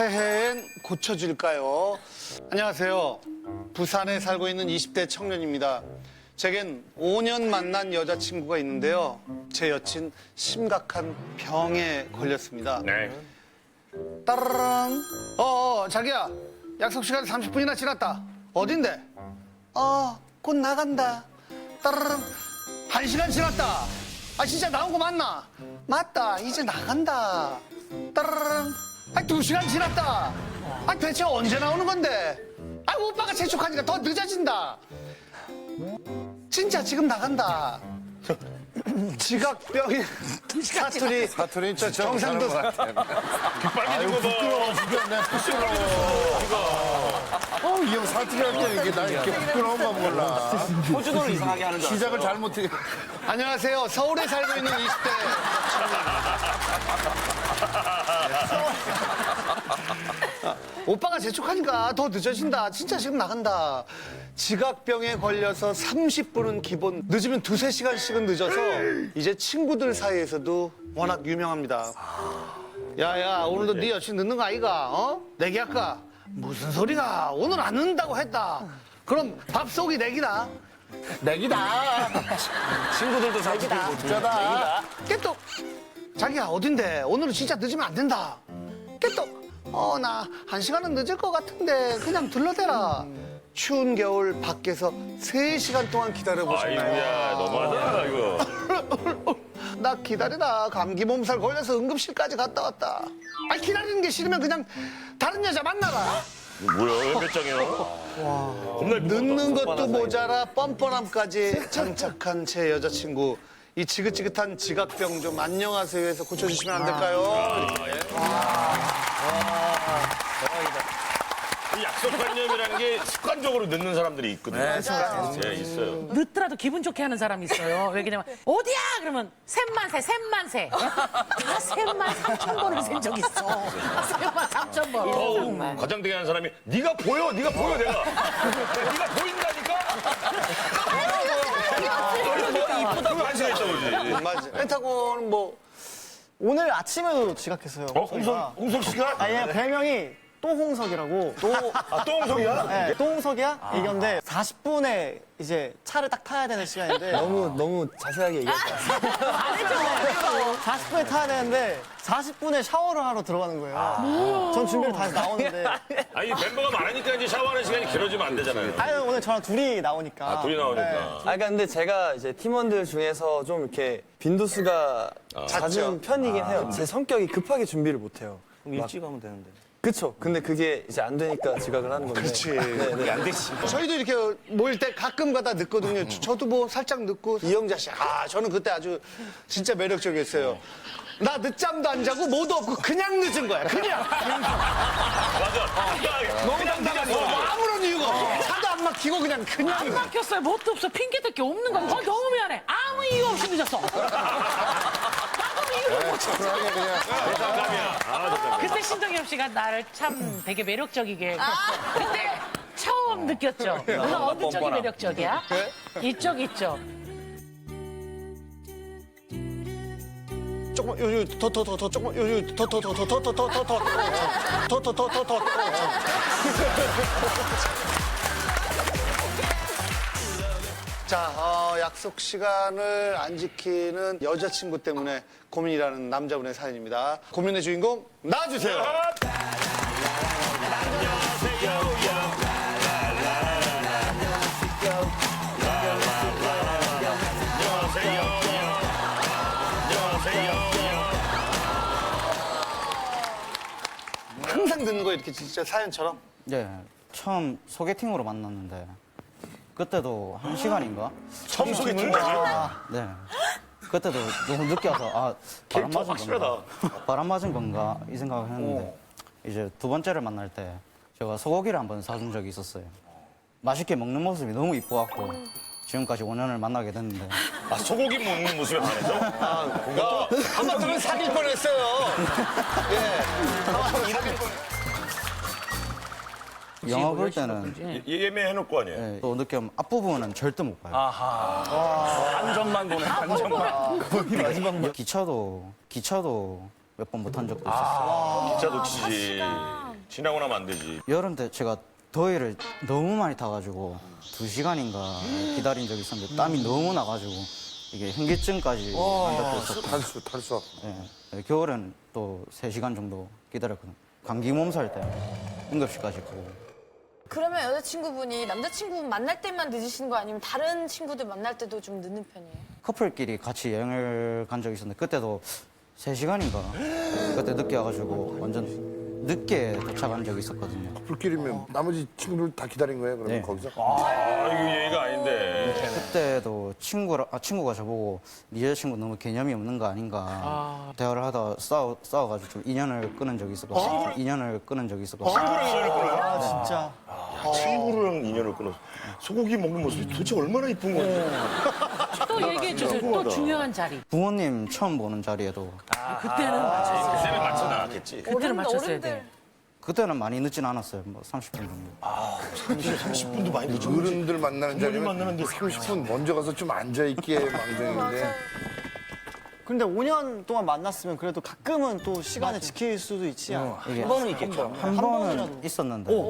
새해엔 고쳐질까요? 안녕하세요. 부산에 살고 있는 20대 청년입니다. 제겐 5년 만난 여자친구가 있는데요. 제 여친 심각한 병에 걸렸습니다. 네. 따르릉. 자기야. 약속 시간 30분이나 지났다. 어딘데? 곧 나간다. 따르릉. 1시간 지났다. 진짜 나온 거 맞나? 맞다. 이제 나간다. 따르릉. 2시간 지났다. 대체 언제 나오는 건데? 오빠가 재촉하니까 더 늦어진다. 진짜 지금 나간다. 지각병이 사투리 정상도 빨개진 거 봐. 부끄러워 죽겠네. 부끄러워. 이 형 사투리 할 때 이렇게 나 이렇게 부끄러운 거 몰라. 호주도를 이상하게 하는 줄 알았어. 시작을 잘못해. 안녕하세요. 서울에 살고 있는 20대. 오빠가 재촉하니까 더 늦어진다. 진짜 지금 나간다. 지각병에 걸려서 30분은 기본, 늦으면 2~3시간씩은 늦어서 이제 친구들 사이에서도 워낙 유명합니다. 야야, 오늘도 네 여친 늦는 거 아이가? 내기할까? 무슨 소리가? 오늘 안 늦는다고 했다. 그럼 밥속이 내기다. 내기다. 친구들도 사기다. 진짜다. 깨똑. 자기야, 어딘데? 오늘은 진짜 늦으면 안 된다. 깨똑. 나 1시간은 늦을 것 같은데 그냥 둘러대라. 추운 겨울 밖에서 3시간 동안 기다려보셨나요? 아이고야, 너무하다, 이거. 나 기다리다 감기 몸살 걸려서 응급실까지 갔다 왔다. 기다리는 게 싫으면 그냥 다른 여자 만나라. 뭐야, 몇 장이야? 겁나 늦는 것도 모자라 뻔뻔함까지 장착한 제 여자친구. 이 지긋지긋한 지각병 좀 안녕하세요 해서 고쳐주시면 안 될까요? 이 약속관념이라는 게 습관적으로 늦는 사람들이 있거든요. 네, 있어요. 늦더라도 기분 좋게 하는 사람이 있어요. 왜냐면 어디야? 그러면 셋만세. 다 셋만 3,000번을 센 적 있어. 셋만 3,000번. 과장되게 하는 사람이 네가 보여 내가. 네가 보인다니까. 이쁘다고 한시가 있다고 그러지. 맞아. 펜타곤은 뭐 오늘 아침에도 지각했어요. 홍석 씨가? 아니, 별명이 또홍석이라고. 똥송이야? 네, 또홍석이야? 이건데 40분에 이제 차를 딱 타야 되는 시간인데 너무 자세하게 얘기했다. 40분에 타야 되는데 40분에 샤워를 하러 들어가는 거예요. 전 준비를 다 해서 나오는데 아니 멤버가 많으니까 이제 샤워하는 시간이 길어지면 안 되잖아요. 아니 오늘 저랑 둘이 나오니까. 둘이 나오니까. 그러니까 근데 제가 이제 팀원들 중에서 좀 이렇게 빈도수가 잦은 편이긴 해요. 제 성격이 급하게 준비를 못 해요. 그럼 일찍 하면 되는데. 그쵸. 근데 그게 이제 안 되니까 지각을 하는 건데. 그렇지. 네. 안 되지. 저희도 이렇게 모일 때 가끔 가다 늦거든요. 저도 뭐 살짝 늦고 이영자 씨, 저는 그때 아주 진짜 매력적이었어요. 나 늦잠도 안 자고 뭐도 없고 그냥 늦은 거야. 그냥. 맞아. 너무 당당하고 아무런 이유가 없어. 차도 안 막히고 그냥. 안 막혔어요. 뭣도 없어. 핑계댈 게 없는 거야. 너무 미안해. 아무 이유 없이 늦었어. 아무 이유를 못 찾아. 그때 신동엽 씨가 나를 참 되게 매력적이게. 그때 처음 느꼈죠. 누나 어느 쪽이 매력적이야? 이쪽. 조금만 더 조금만 더 자, 약속 시간을 안 지키는 여자친구 때문에 고민이라는 남자분의 사연입니다. 고민의 주인공 나와주세요. 항상 듣는 거 이렇게 진짜 사연처럼. 네, 처음 소개팅으로 만났는데 그때도 1시간인가? 처음 소개팅까지? 네. 그때도 너무 늦게 와서 바람 맞은 건가 이 생각을 했는데 이제 두 번째를 만날 때 제가 소고기를 한번 사준 적이 있었어요. 맛있게 먹는 모습이 너무 이뻐갖고 지금까지 5년을 만나게 됐는데 소고기 먹는 모습에 반해서? 한 번쯤은 사귈 뻔했어요. 영화 볼 때는 예매해놓을 거 아니에요? 네, 또 늦게 오면 앞부분은 절대 못 봐요. 반전만 보네, 반전만. 기차도 몇 번 못 탄 적도 있었어요. 진짜 놓치지. 지나고 나면 안 되지. 여름 때 제가 더위를 너무 많이 타가지고 2시간인가 기다린 적이 있었는데 땀이 너무 나가지고 이게 현기증까지 안 잡혔었고 탈수. 예. 겨울엔 또 3시간 정도 기다렸거든요. 감기 몸살 때 응급실까지 가고. 그러면 여자친구분이 남자친구 만날 때만 늦으시는 거 아니면 다른 친구들 만날 때도 좀 늦는 편이에요? 커플끼리 같이 여행을 간 적이 있었는데 그때도 3시간인가 그때 늦게 와가지고 완전 늦게 도착한 적이 있었거든요. 불길이면 나머지 친구들 다 기다린 거예요? 그러면 네. 거기서? 아, 이거 예의가 아닌데. 그때도 친구가 저보고 네 여자친구 너무 개념이 없는 거 아닌가 대화를 하다 싸워가지고 좀 인연을 끊은 적이 있었거든요. 인연을 끊은 적이 있었거든요. 진짜. 친구랑 인연을 끊었어. 소고기 먹는 모습이 도대체 얼마나 이쁜 건지. 또 얘기해 주세요. 또 중요한 자리. 부모님 처음 보는 자리에도 그때는 맞췄어요. 그때는 맞춰 나왔겠지. 그때는 맞췄어야 돼. 그때는 많이 늦진 않았어요. 뭐 30분 정도. 30분도 많이 늦은 거지. 어른들 만나는 자리면 만나는데 30분 먼저 가서 좀 앉아있기에 망정인데. 근데 5년 동안 만났으면 그래도 가끔은 또 시간을 지킬 수도 있지 않아? 이게 한 번은 있겠죠. 한 번은 있었는데 한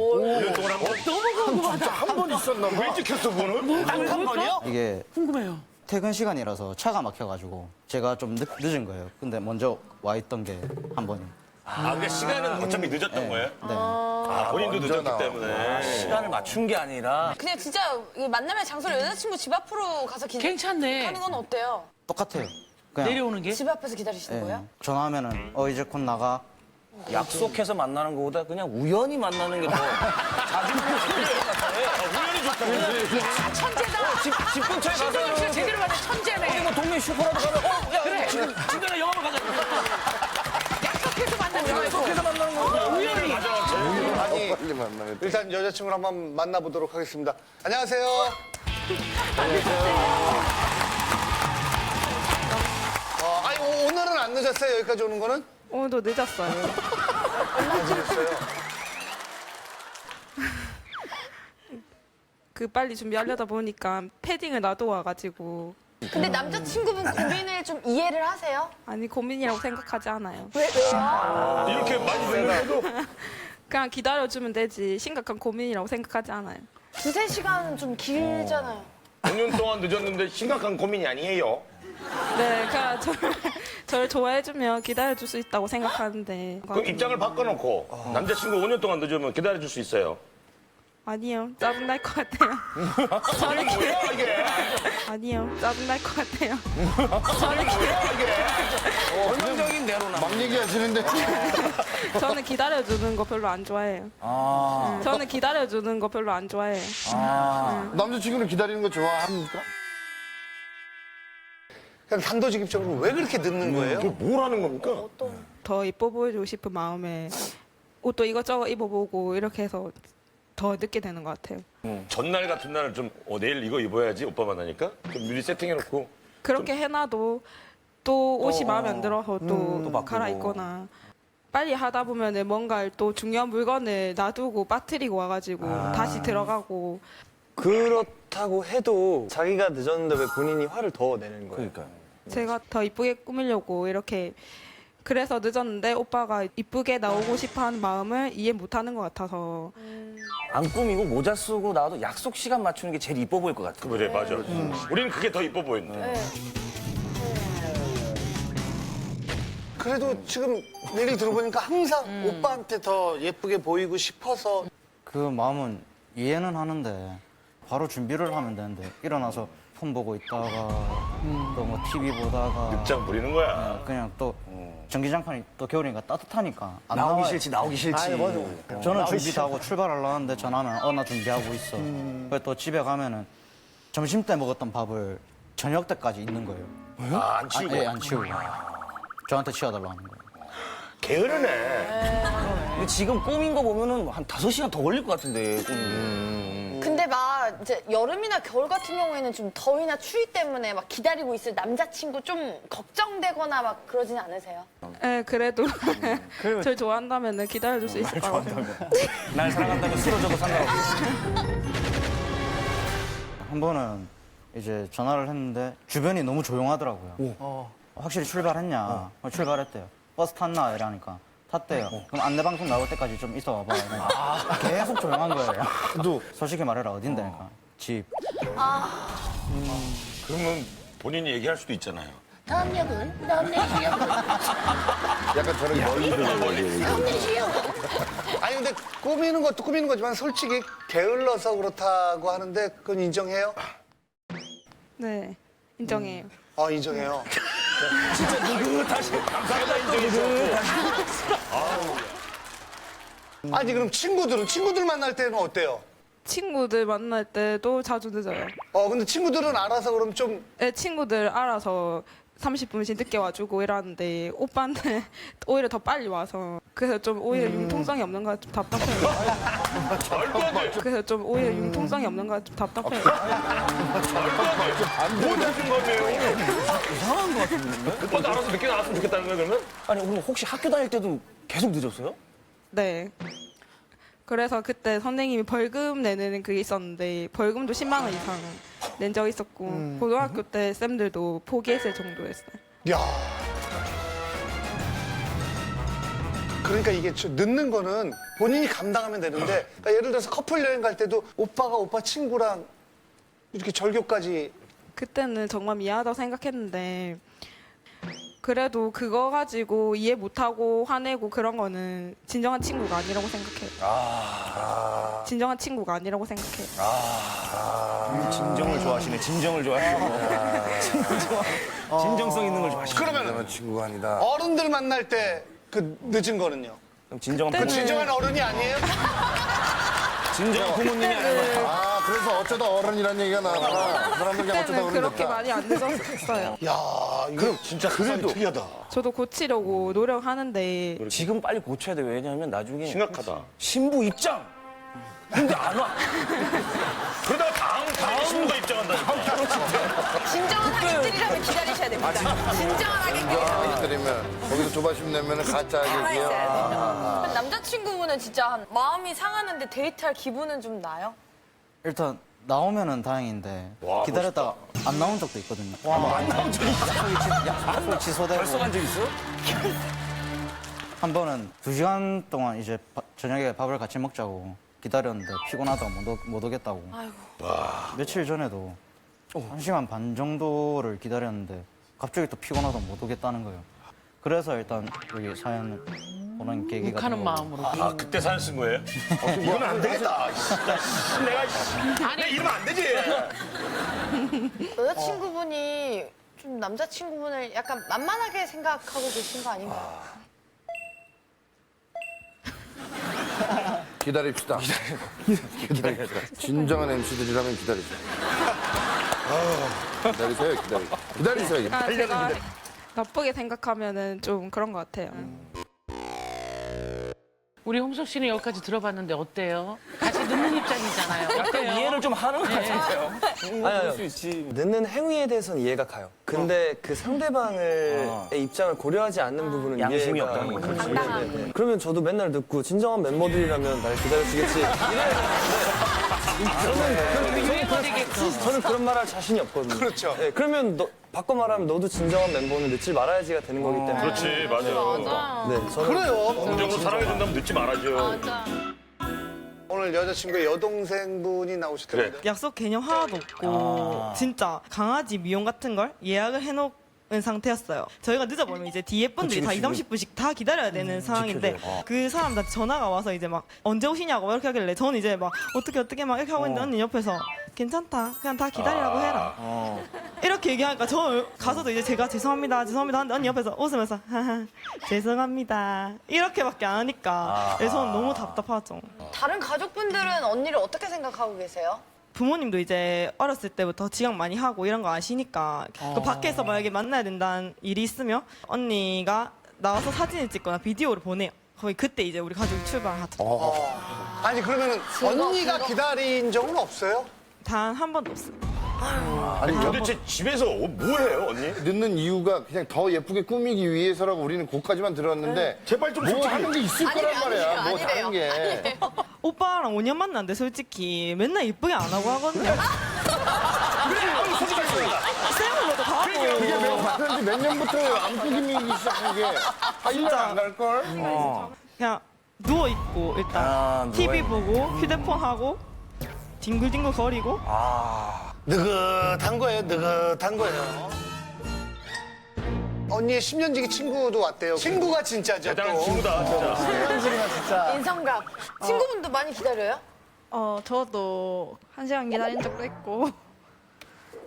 번 있었나 봐. 왜 찍혔어, 그거는? 한 번이요? 이게 궁금해요. 퇴근 시간이라서 차가 막혀가지고 제가 좀 늦은 거예요. 근데 먼저 와 있던 게 한 번이. 아, 그러니까 시간은 어차피 늦었던 거예요? 네. 아, 본인도 늦었기 나와. 때문에. 시간을 맞춘 게 아니라 그냥 진짜 이 만남의 장소를 여자친구 집 앞으로 가서 괜찮네. 하는 건 어때요? 똑같아요. 그냥 내려오는 게? 집 앞에서 기다리시는 예, 거예요? 전화하면은 이제 곧 나가. 약속해서 만나는 것보다 그냥 우연히 만나는 게 더 자주 천재다. 집 근처에 신동엽 씨가 가서 제대로 맞아. 천재네. 뭐 동네 슈퍼라도 가면 야 그래. 진짜나 영화만 가자. 약속해서 만나는 거. 약속해서 만나는 거. 우연히. 아니, 빨리 만나겠다. 일단 여자친구를 한번 만나보도록 하겠습니다. 안녕하세요. 아니, 오늘은 안 늦었어요? 여기까지 오는 거는? 오늘도 늦었어요. 늦었어요. 그 빨리 준비하려다 보니까 패딩을 놔두고 와가지고 근데 남자친구분 고민을 좀 이해를 하세요? 아니 고민이라고 생각하지 않아요. 왜요? 이렇게 많이 늦는데도 그냥 기다려주면 되지 심각한 고민이라고 생각하지 않아요. 두세 시간은 좀 길잖아요. 5년 동안 늦었는데 심각한 고민이 아니에요. 네, 그냥 저를 좋아해주면 기다려줄 수 있다고 생각하는데 그럼 입장을 바꿔놓고 남자친구 5년 동안 늦으면 기다려줄 수 있어요. 아니요, 짜증날 것 같아요. 저는 뭐야 이게? 아니요, 짜증날 것 같아요. 본능적인 대로나. 막 얘기하시는데. 저는 기다려주는 거 별로 안 좋아해요. 저는 기다려주는 거 별로 안 좋아해요. 남자친구는 기다리는 거 좋아합니까? 그냥 단도직입적으로 왜 그렇게 늦는 거예요? 뭘 하는 겁니까? 더 이뻐 보여주고 싶은 마음에 옷도 이것저것 입어보고 이렇게 해서 더 늦게 되는 것 같아요. 전날 같은 날은 좀 내일 이거 입어야지 오빠 만나니까 좀 미리 세팅해놓고 그렇게 해놔도 또 옷이 마음에 안 들어서 또 바꾸고. 갈아입거나 빨리 하다 보면은 뭔가 또 중요한 물건을 놔두고 빠뜨리고 와가지고 다시 들어가고 그렇다고 해도 자기가 늦었는데 왜 본인이 화를 더 내는 거예요? 그러니까요. 제가 더 이쁘게 꾸미려고 이렇게 그래서 늦었는데 오빠가 이쁘게 나오고 싶어하는 마음을 이해 못하는 것 같아서 안 꾸미고 모자 쓰고 나와도 약속 시간 맞추는 게 제일 이뻐 보일 것 같아. 그래 맞아. 우리는 그게 더 이뻐 보이는데. 그래도 지금 얘기를 들어보니까 항상 오빠한테 더 예쁘게 보이고 싶어서 그 마음은 이해는 하는데 바로 준비를 하면 되는데 일어나서 폰 보고 있다가 또 뭐 TV 보다가 늑장 부리는 거야. 그냥 또 전기장판이 또 겨울이니까 따뜻하니까 안 나오기 나와요. 싫지, 나오기 싫지. 저는 준비 다 하고 출발하려고 하는데 전화는 나 준비하고 있어. 그래서 또 집에 가면은 점심 때 먹었던 밥을 저녁 때까지 있는 거예요. 아, 안 치우고. 예, 안 치우고. 저한테 치워달라고 하는 거예요. 게으르네. 근데 지금 꾸민 거 보면은 한 5시간 더 걸릴 것 같은데, 근데 막 이제 여름이나 겨울 같은 경우에는 좀 더위나 추위 때문에 막 기다리고 있을 남자친구 좀 걱정되거나 막 그러진 않으세요? 네, 그래도 절 좋아한다면 기다려줄 수 있을 것 같아요. 날 사랑한다면 쓰러져도 상관없어. 한 번은 이제 전화를 했는데 주변이 너무 조용하더라고요. 확실히 출발했냐? 출발했대요. 버스 탔나? 이러니까 탔대요. 그럼 안내 방송 나올 때까지 좀 있어 와봐. 계속 조용한 거예요. 또 솔직히 말해라 어딘데니까. 집. 그러면 본인이 얘기할 수도 있잖아요. 다음 역은 다음 내지역. 약간 저렇게 멀리 보고 다음 내지역. 아니 근데 꾸미는 것도 꾸미는 거지만 솔직히 게을러서 그렇다고 하는데 그건 인정해요? 네, 인정해요. 인정해요. 감사합니다, 인정해주셨고. 아니 그럼 친구들 만날 때는 어때요? 친구들 만날 때도 자주 늦어요. 근데 친구들은 알아서 그럼 좀 네, 친구들 알아서 30분씩 늦게 와주고 이러는데 오빠는 오히려 더 빨리 와서 그래서 좀 오히려 융통성이 없는 거가 좀 답답해요. 그래서 좀 오히려 융통성이 없는 거가 좀 답답해요. 못 하신 거네요. 이상한 거 같은데? 오빠도 알아서 늦게 나왔으면 좋겠다는 거야, 그러면? 아니 그럼 혹시 학교 다닐 때도 계속 늦었어요? 네. 그래서 그때 선생님이 벌금 내는 그게 있었는데 벌금도 10만 원 이상 낸 적이 있었고 고등학교 때 쌤들도 포기했을 정도였어요. 야. 그러니까 이게 늦는 거는 본인이 감당하면 되는데 그러니까 예를 들어서 커플 여행 갈 때도 오빠가 오빠 친구랑 이렇게 절교까지 그때는 정말 미안하다고 생각했는데 그래도 그거 가지고 이해 못하고 화내고 그런 거는 진정한 친구가 아니라고 생각해요. 진정한 친구가 아니라고 생각해요. 진정을 좋아하시네. 진정을 좋아하시고. 진정성 있는 걸 좋아하시고. 그러면 친구가 아니다. 어른들 만날 때 그 늦은 거는요? 그럼 진정한 그 진정한 어른이 아니에요? 진정한 부모님이 아니고. 그래서 어쩌다 어른이라는 얘기가 나왔구나. 사람들 그냥 어쩌다 그때는 어른 그렇게 됐다. 많이 안 늦었어요. 야, 그럼 진짜 그래도 특이하다. 저도 고치려고 노력하는데 지금 빨리 고쳐야 돼. 왜냐하면 나중에 심각하다. 신부 입장. 근데 안 와. 그러다가 다음 신부가 입장한다니까. 진정한 하객들이라면 기다리셔야 됩니다. 진정한 하객들. 때리면 거기서 조바심 내면 가짜 얘기야. 남자친구분은 진짜 마음이 상하는데 데이트할 기분은 좀 나요? 일단 나오면은 다행인데 와, 기다렸다가 안 나온 적도 있거든요. 안 나온 적이 있어. 약속 취소되고. 벌써간 적 있어? 한 번은 2시간 동안 이제 저녁에 밥을 같이 먹자고 기다렸는데 피곤하다고 못 오겠다고. 며칠 전에도 1시간 반 정도를 기다렸는데 갑자기 또 피곤하다고 못 오겠다는 거예요. 그래서 일단 여기 사연 보는 계기가 욱하는 된 거고. 마음으로. 그때 사연 쓴 거예요? 이건 안 되겠다. 내가 이러면 안 되지. 여자친구분이 좀 남자친구분을 약간 만만하게 생각하고 계신 거 아닌가요? 기다립시다. 기다립시다. 진정한 MC들이라면 기다리세요. 기다리세요, 기다리세요. 그러니까 제가 나쁘게 생각하면은 좀 그런 것 같아요. 우리 홍석 씨는 여기까지 들어봤는데 어때요? 같이 늦는 입장이잖아요. 어때요? 이해를 좀 하는 것 같은데요. 아니, 늦는 행위에 대해서는 이해가 가요. 근데 그 상대방의 입장을 고려하지 않는 부분은 양심이 이해가 없다는 거죠. 그렇죠. 네. 그러면 저도 맨날 듣고 진정한 멤버들이라면 날 기다려주겠지. 저는 그런 말 할 자신이 없거든요. 그렇죠. 네, 그러면 바꿔 말하면 너도 진정한 멤버는 늦지 말아야지가 되는 거기 때문에. 그렇지, 맞아요. 네, 저는 그래요. 정정으로 사랑해준다면 늦지 말아줘. 오늘 여자친구의 여동생분이 나오셨다는데. 그래. 약속 개념 하나도 없고 진짜 강아지 미용 같은 걸 예약을 해놓은 상태였어요. 저희가 늦어버리면 이제 뒤에 분들이 다 20, 30분씩 다 기다려야 되는 상황인데 그 사람들한테 전화가 와서 이제 막 언제 오시냐고 이렇게 하길래 저는 이제 막 어떻게 막 이렇게 하고 있는데 언니 옆에서 괜찮다 그냥 다 기다리라고 해라 이렇게 얘기하니까 저 가서도 이제 제가 죄송합니다 하는데 언니 옆에서 웃으면서 하하 죄송합니다 이렇게밖에 안 하니까 그래서 저는 너무 답답하죠. 다른 가족분들은 언니를 어떻게 생각하고 계세요? 부모님도 이제 어렸을 때부터 지각 많이 하고 이런 거 아시니까 그 밖에서 만약에 만나야 된다는 일이 있으면 언니가 나와서 사진을 찍거나 비디오를 보내요. 거의 그때 이제 우리 가족이 출발하죠. 아니 그러면은 언니가 기다린 적은 없어요? 단 한 번도 없어요. 아니, 도대체 집에서 뭐 해요, 언니? 늦는 이유가 그냥 더 예쁘게 꾸미기 위해서라고 우리는 그까지만 들었는데 제발 좀 뭐 솔직히. 하는 게 있을 거란 말이야. 뭐 다른 게. 오빠랑 5년 만났는데 솔직히 맨날 이쁘게 안 하고 하거든요. 생으로도 다 하고. 이게 내가 봤는지 몇 년부터 안부김이기 시작한 게, 1년 안 갈걸? 그냥 누워 있고 일단 TV 보고 휴대폰 하고 뒹굴뒹굴 거리고 느긋한 거예요, 느긋한 거예요. 언니의 10년지기 친구도 왔대요. 친구가 진짜죠, 대단한 또. 친구다, 진짜. 인성갑. 친구분도 많이 기다려요? 저도 1시간 기다린 적도 있고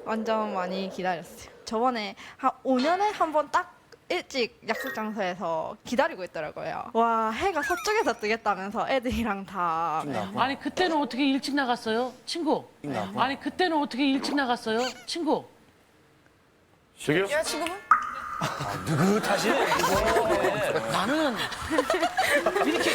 완전 많이 기다렸어요. 저번에 한 5년에 한 번 딱 일찍 약속 장소에서 기다리고 있더라고요. 와, 해가 서쪽에서 뜨겠다면서 애들이랑 다. 아니 그때는 어떻게 일찍 나갔어요? 친구. 아니 그때는 어떻게 일찍 나갔어요? 친구. 저기요? 여자친구분? 나는 이렇게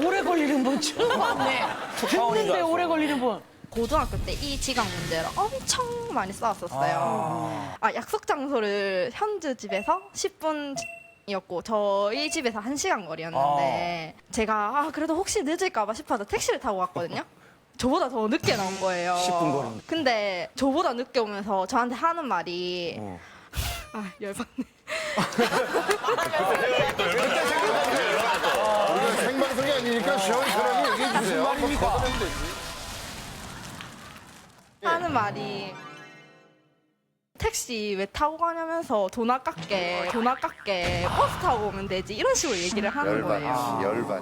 오래 걸리는 분 처음 봤네. 듣는데 오래 걸리는 분. 고등학교 때 이 지각 문제로 엄청 많이 싸웠었어요. 약속 장소를 현주 집에서 10분이었고 저희 집에서 1시간 거리였는데 제가 그래도 혹시 늦을까 봐 싶어서 택시를 타고 갔거든요. 저보다 더 늦게 나온 거예요. 10분 거리. 근데 저보다 늦게 오면서 저한테 하는 말이 열받네. 우리가 생방송이 아니니까 시원시원하게 얘기해주세요. 하는 말이 택시 왜 타고 가냐면서 돈 아깝게 버스 타고 오면 되지 이런 식으로 얘기를 하는 거예요. 열받.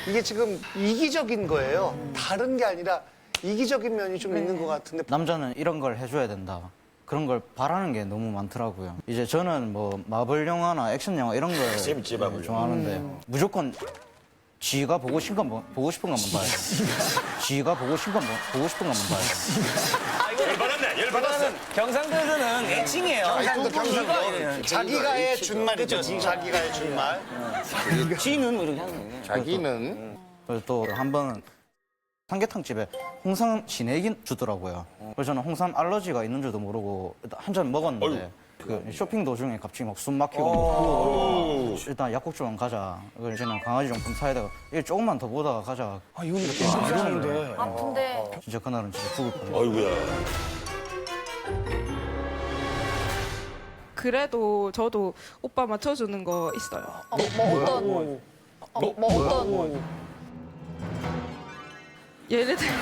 이게 지금 이기적인 거예요. 다른 게 아니라 이기적인 면이 좀 있는 것 같은데. 남자는 이런 걸 해줘야 된다. 그런 걸 바라는 게 너무 많더라고요. 이제 저는 뭐 마블 영화나 액션 영화 이런 걸 재밌지, 마블 영화. 좋아하는데 무조건 지가 보고 싶은 것만 봐요. 지가 보고 싶은 것만 봐요. 열받았네. 경상도에서는 애칭이에요. 경상도. 자기가의 준말이죠. 자기가의 준말. 지는 뭐 이렇게 하는 거예요. 자기는 그리고 또 한 번은 삼계탕 집에 홍삼 진액이 주더라고요. 그래서 저는 홍삼 알러지가 있는 줄도 모르고 일단 한 잔 먹었는데 그 쇼핑 도중에 갑자기 막 숨 막히고 먹고 일단 약국주원 가자. 그래서 저는 강아지 용품 사야 되고 일 조금만 더 보다가 가자. 이건 일상인데. 아픈데. 진짜 그날은 진짜 죽을 뻔했어요. 어이구야. 그래도 저도 오빠 맞춰주는 거 있어요. 어떤? 예를 들어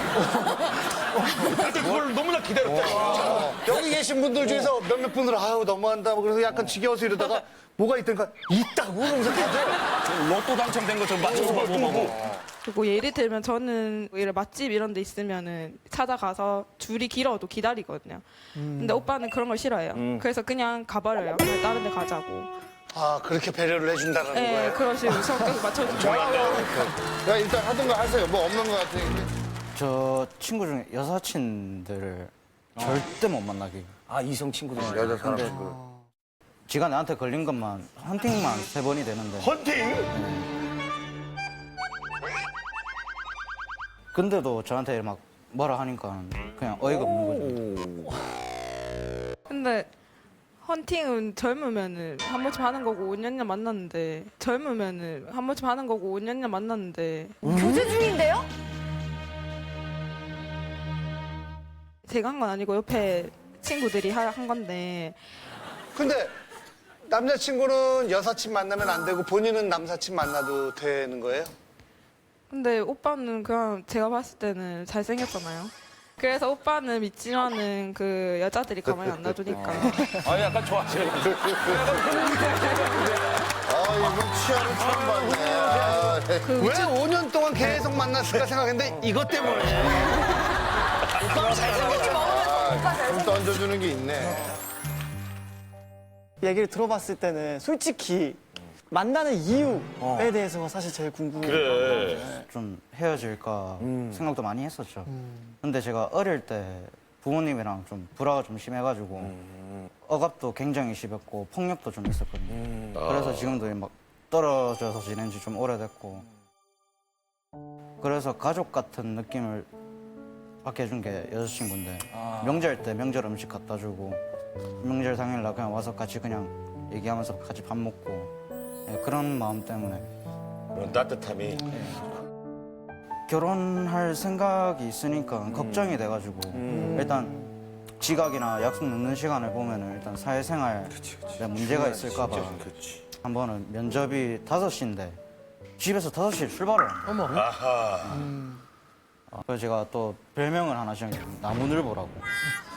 나한테 그걸 너무나 기다렸다. 여기 계신 분들 중에서 몇몇 분들 아유 너무한다. 그래서 약간 지겨워서 이러다가 뭐가 있던가 있다고 그러면서 가죠. 로또 당첨된 것처럼 맞춰서 보고. 그리고 예를 들면 저는 이런 맛집 이런 데 있으면은 찾아가서 줄이 길어도 기다리거든요. 근데 오빠는 그런 걸 싫어해요. 그래서 그냥 가버려요. 그냥 다른 데 가자고. 아 그렇게 배려를 해준다는 네, 거예요. 그런 식으로 성격을 맞춰주죠. 야, 일단 하던 거 하세요. 뭐 없는 거 같으니까. 저 친구 중에 여사친들을 절대 못 만나게. 이성 친구들. 여자 사람 친구. 지가 나한테 걸린 것만 헌팅만 3번이 되는데. 헌팅? 근데도 저한테 막 뭐라 하니까 그냥 어이가 없는 거죠. 근데 헌팅은 젊으면은 한 번쯤 하는 거고 5년년 만났는데 젊으면은 한 번쯤 하는 거고 5년년 만났는데 교제 중인데요? 제가 한 건 아니고 옆에 친구들이 한 건데 근데 남자친구는 여사친 만나면 안 되고 본인은 남사친 만나도 되는 거예요? 근데 오빠는 그냥 제가 봤을 때는 잘생겼잖아요. 그래서 오빠는 믿지만은 그 여자들이 가만히 안 놔두니까. 약간 좋아하시네. 이분 취향을 처음 봤네. 아, 네. 왜 5년 동안 계속 만났을까 생각했는데 이것 때문에. 좀 던져주는 게 있네. 얘기를 들어봤을 때는 솔직히 만나는 이유에 대해서가 사실 제일 궁금해요. 그래. 좀 헤어질까 생각도 많이 했었죠. 근데 제가 어릴 때 부모님이랑 좀 불화가 좀 심해가지고 억압도 굉장히 심했고 폭력도 좀 있었거든요. 그래서 지금도 막 떨어져서 지낸 지 좀 오래됐고 그래서 가족 같은 느낌을 받게 해준 게 여자친구인데 명절 때 명절 음식 갖다 주고 명절 당일날 그냥 와서 같이 그냥 얘기하면서 같이 밥 먹고 그런 마음 때문에 그런 따뜻함이. 결혼할 생각이 있으니까 걱정이 돼가지고 일단 지각이나 약속 늦는 시간을 보면은 일단 사회생활에 문제가 있을까봐 한 번은 면접이 5시인데 집에서 5시에 출발을 합니다. 아하. 그래서 제가 또 별명을 하나 지은 게 나무늘보라고.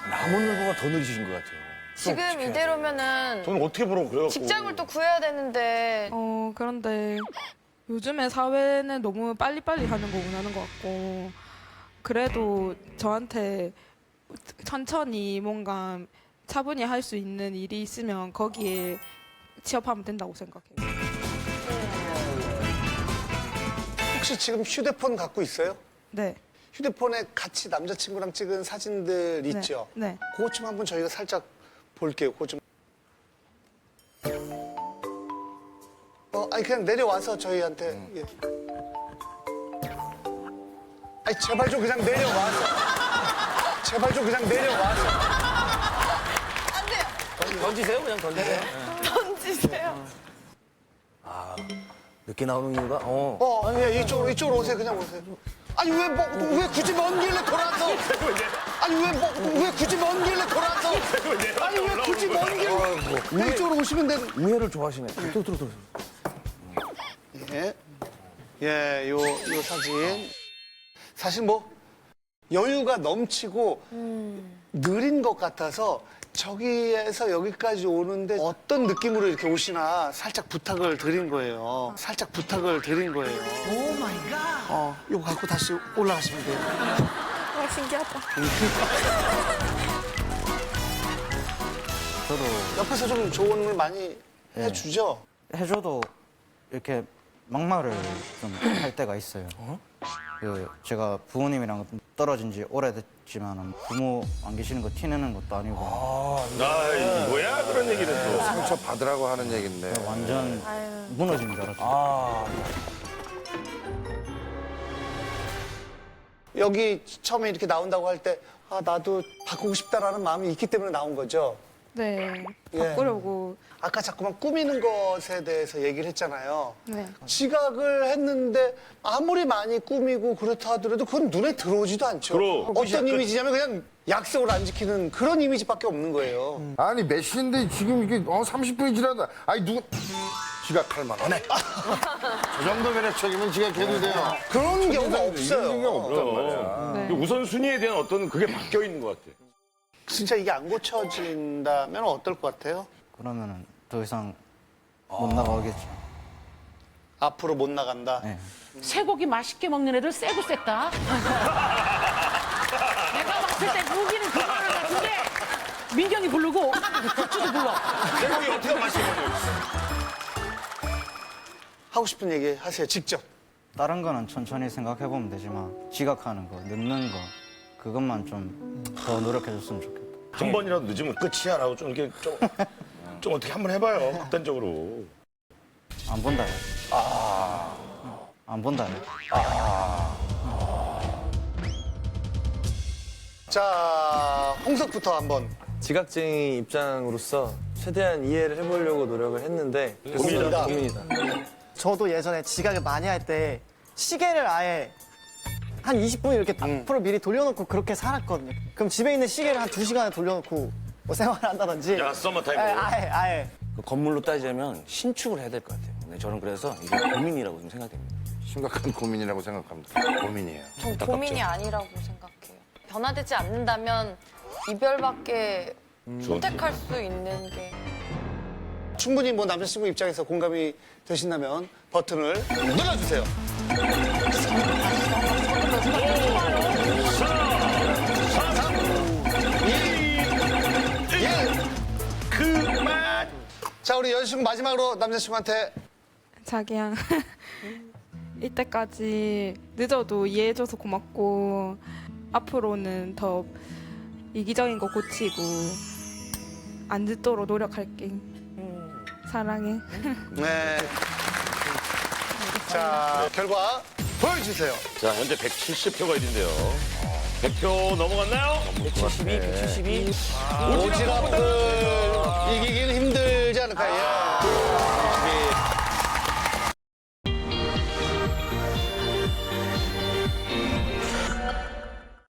나무늘보가 더 느리신 것 같아요. 지금 이대로면은 돈 어떻게 벌어 그래요? 직장을 또 구해야 되는데 그런데 요즘에 사회는 너무 빨리빨리 하는 거 원하는 것 같고 그래도 저한테 천천히 뭔가 차분히 할 수 있는 일이 있으면 거기에 취업하면 된다고 생각해요. 혹시 지금 휴대폰 갖고 있어요? 네. 휴대폰에 같이 남자친구랑 찍은 사진들 있죠? 네. 그것 좀 한번 저희가 살짝 볼게요. 그것 좀. 아니 그냥 내려와서 저희한테. 예. 아니 제발 좀 그냥 내려와서. 제발 좀 그냥 내려와서. 던지세요, 그냥 던지세요. 던지세요. 늦게 나오는 이유가 아니 예, 이쪽으로 오세요. 그냥 오세요. 아니 왜 굳이 먼 길로 돌아서? 아니 왜 굳이 먼 길로 돌아서? 아니 왜 굳이 먼 길로? 네, 이쪽으로 오시면 되는. 우회를 좋아하시네. 들어. 예, 요 사진. 사실 뭐 여유가 넘치고 느린 것 같아서 저기에서 여기까지 오는데 어떤 느낌으로 이렇게 오시나 살짝 부탁을 드린 거예요. 오 마이 갓. 요거 갖고 다시 올라가시면 돼요. 신기하다. 저도 옆에서 좀 조언을 많이 해주죠. 해줘도 이렇게 막말을 좀 할 때가 있어요. 제가 부모님이랑 떨어진 지 오래됐지만 부모 안 계시는 거 티내는 것도 아니고 뭐야 그런 얘기는 또. 상처 받으라고 하는 얘긴데. 완전 무너진 줄 알았어요. 여기 처음에 이렇게 나온다고 할 때 나도 바꾸고 싶다라는 마음이 있기 때문에 나온 거죠. 네. 예. 바꾸려고. 아까 자꾸만 꾸미는 것에 대해서 얘기를 했잖아요. 네. 지각을 했는데 아무리 많이 꾸미고 그렇다 하더라도 그건 눈에 들어오지도 않죠. 그럼. 어떤 이미지냐면 그냥 약속을 안 지키는 그런 이미지밖에 없는 거예요. 아니 몇 시인데 지금 이게 30분이 지났다. 아니 누구 지각할 만하네. 저 정도면 책임은 지각해도 돼요. 그런 경우가 이런 없어요. 경우가 없단 말이야. 네. 우선순위에 대한 어떤 그게 바뀌어 있는 것 같아. 진짜 이게 안 고쳐진다면 어떨 것 같아요? 그러면은 더 이상 못 나가겠죠. 앞으로 못 나간다. 네. 쇠고기 맛있게 먹는 애들 쎄고 쎘다. 내가 봤을 때 무기는 그거를 같은데 민경이 부르고 굿즈도 불러. 제목이 어떻게 맛있게 먹는 하고 싶은 얘기 하세요, 직접. 다른 거는 천천히 생각해보면 되지만 지각하는 거, 늦는 거 그것만 좀 더 노력해줬으면 좋겠다. 한 번이라도 늦으면 끝이야라고 좀 이렇게 좀 어떻게 한번 해봐요. 극단적으로. 안 본다. 안 본다. 자, 홍석부터 한번. 지각쟁이 입장으로서 최대한 이해를 해보려고 노력을 했는데 고민이다. 저도 예전에 지각을 많이 할 때 시계를 아예 한 20분 이렇게 앞으로 미리 돌려놓고 그렇게 살았거든요. 그럼 집에 있는 시계를 한 2시간을 돌려놓고 뭐 생활을 한다든지. 야 서머타임. 아예. 그 건물로 따지자면 신축을 해야 될 것 같아요. 근데 저는 그래서 이게 고민이라고 좀 생각됩니다. 심각한 고민이라고 생각합니다. 고민이에요. 전 고민이 아니라고 생각해요. 변화되지 않는다면 이별밖에 선택할 수 있는 게. 충분히 뭐 남자친구 입장에서 공감이 되신다면 버튼을 눌러주세요. 그만. 자, 우리 여자친구 마지막으로 남자친구한테 자기야. 이때까지 늦어도 이해해줘서 고맙고 앞으로는 더 이기적인 거 고치고 안 늦도록 노력할게. 사랑해. 네. 자, 결과 보여주세요. 자 현재 170표가 있는데요. 100표 넘어갔나요? 172. 오지랖을 이기기는 힘들지 않을까요? 예.